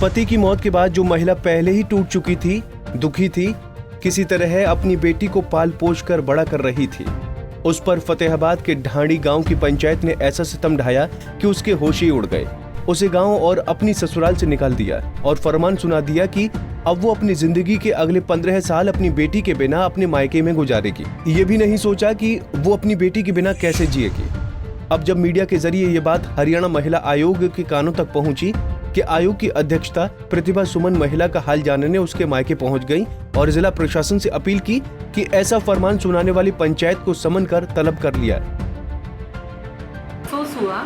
पति की मौत के बाद जो महिला पहले ही टूट चुकी थी, दुखी थी, किसी तरह अपनी बेटी को पाल पोष कर बड़ा कर रही थी, उस पर फतेहाबाद के ढाणी गांव की पंचायत ने ऐसा सितम ढाया कि उसके होश ही उड़ गए। उसे गांव और अपनी ससुराल से निकाल दिया और फरमान सुना दिया कि अब वो अपनी जिंदगी के अगले 15 साल अपनी बेटी के बिना अपने मायके में गुजारेगी। ये भी नहीं सोचा कि वो अपनी बेटी के बिना कैसे जिएगी। अब जब मीडिया के जरिए ये बात हरियाणा महिला आयोग के कानों तक पहुंची कि आयोग की अध्यक्षता प्रतिभा सुमन महिला का हाल जानने उसके मायके पहुंच गई और जिला प्रशासन से अपील की कि ऐसा फरमान सुनाने वाली पंचायत को समन कर तलब कर लिया। अफसोस हुआ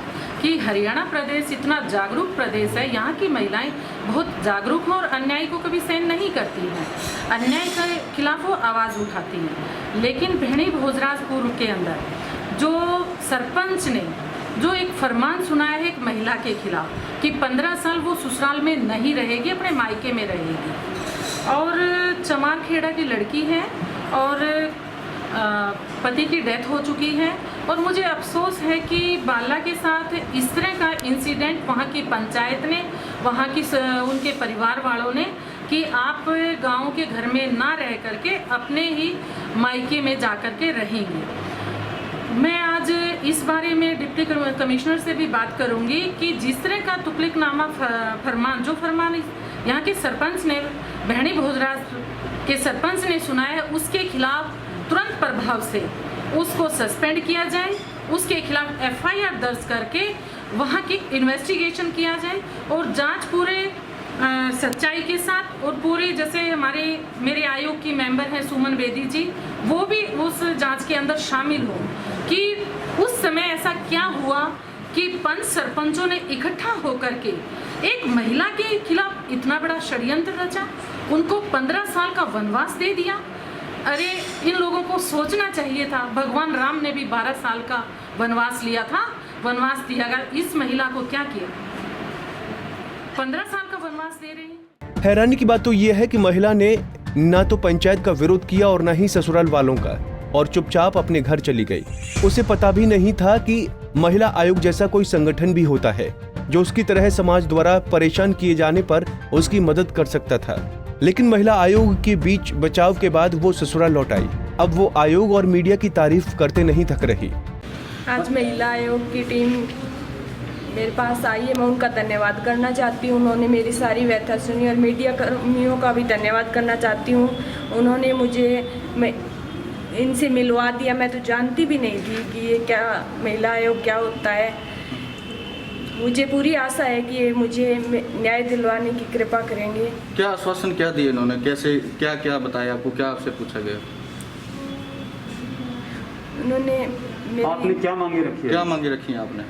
कि हरियाणा प्रदेश इतना जागरूक प्रदेश है, यहाँ की महिलाएं बहुत जागरूक हैं और अन्याय को कभी सहन नहीं करती हैं, अन्याय के खिलाफ वो आवाज़ उठाती हैं। लेकिन भेड़ी भोजराजपुर के अंदर जो सरपंच ने जो एक फरमान सुनाया है एक महिला के खिलाफ कि 15 साल वो ससुराल में नहीं रहेगी, अपने मायके में रहेगी, और चमारखेड़ा की लड़की है और पति की डेथ हो चुकी है। और मुझे अफसोस है कि बाला के साथ इस तरह का इंसिडेंट वहाँ की पंचायत ने, वहाँ की उनके परिवार वालों ने कि आप गांव के घर में ना रह करके अपने ही मायके में जा कर के रहेंगे। मैं आज इस बारे में डिप्टी कमिश्नर से भी बात करूंगी कि जिस तरह का तुगलकनामा फरमान जो फरमान यहाँ के सरपंच ने, भेड़ी भोजराज के सरपंच ने सुनाया है, उसके खिलाफ तुरंत प्रभाव से उसको सस्पेंड किया जाए, उसके खिलाफ FIR दर्ज करके वहाँ की इन्वेस्टिगेशन किया जाए और जांच पूरे सच्चाई के साथ और पूरी, जैसे मेरे आयोग की मेंबर हैं सुमन बेदी जी, वो भी उस जांच के अंदर शामिल हो कि उस समय ऐसा क्या हुआ कि 5 सरपंचों ने इकट्ठा होकर के एक महिला के खिलाफ इतना बड़ा षड्यंत्र रचा, उनको 15 साल का वनवास दे दिया। अरे इन लोगों को सोचना चाहिए था, भगवान राम ने भी 12 साल का वनवास लिया था, वनवास दिया गया, इस महिला को क्या किया, 15 साल का वनवास दे रही है। हैरानी की बात तो ये है कि महिला ने ना तो पंचायत का विरोध किया और ना ही ससुराल वालों का, और चुपचाप अपने घर चली गई। उसे पता भी नहीं था कि महिला आयोग जैसा कोई संगठन भी होता है जो उसकी तरह समाज द्वारा परेशान किए जाने पर उसकी मदद कर सकता था। लेकिन महिला आयोग के बीच बचाव के बाद वो ससुराल लौट आई। अब वो आयोग और मीडिया की तारीफ करते नहीं थक रही। आज महिला आयोग की टीम मेरे पास आई है, मैं उनका धन्यवाद करना चाहती हूँ। उन्होंने मेरी सारी व्यथा सुनी और मीडिया कर्मियों का भी धन्यवाद करना चाहती हूँ। उन्होंने मुझे इनसे मिलवा दिया, मैं तो जानती भी नहीं थी कि ये क्या महिला आयोग क्या होता है। मुझे पूरी आशा है कि ये मुझे न्याय दिलवाने की कृपा करेंगे। क्या आश्वासन क्या दिए इन्होंने, कैसे क्या क्या बताया आपको, क्या आपसे पूछा गया? उन्होंने आपने क्या मांगे रखी है? क्या मांगे रखी हैं आपने?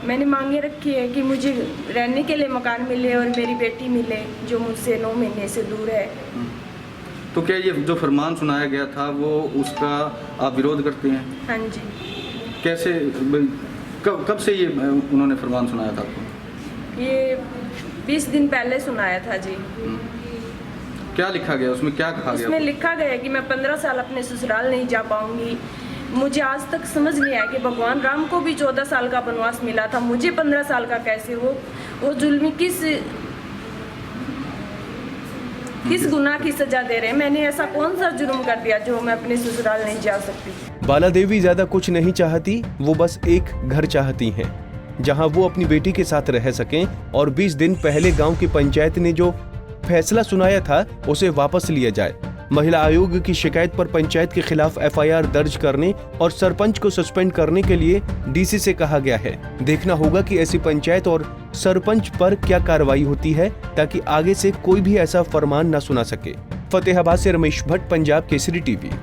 मैंने मांगे रखी है कि मुझे रहने के लिए मकान मिले और मेरी बेटी मिले जो मुझसे 9 महीने से दूर है। तो क्या ये जो फरमान सुनाया गया था वो उसका आप विरोध करते हैं? हाँ जी। कैसे, कब से ये उन्होंने फरमान सुनाया था आपको? ये 20 दिन पहले सुनाया था जी। क्या लिखा गया उसमें, क्या कहा गया? उसमें लिखा गया कि मैं 15 साल अपने ससुराल नहीं जा पाऊंगी। मुझे आज तक समझ नहीं आया कि भगवान राम को भी 14 साल का वनवास मिला था, मुझे 15 साल का कैसे? वो जुल्मी किस गुनाह की सजा दे रहे हैं? मैंने ऐसा कौन सा जुर्म कर दिया जो मैं अपने ससुराल नहीं जा सकती? बाला देवी ज्यादा कुछ नहीं चाहती, वो बस एक घर चाहती हैं जहां वो अपनी बेटी के साथ रह सकें। और 20 दिन पहले गांव की पंचायत ने जो फैसला सुनाया था उसे वापस लिया जाए। महिला आयोग की शिकायत पर पंचायत के खिलाफ FIR दर्ज करने और सरपंच को सस्पेंड करने के लिए DC से कहा गया है। देखना होगा कि ऐसी पंचायत और सरपंच पर क्या कार्रवाई होती है ताकि आगे से कोई भी ऐसा फरमान न सुना सके। फतेहाबाद से रमेश भट्ट, पंजाब केसरी TV।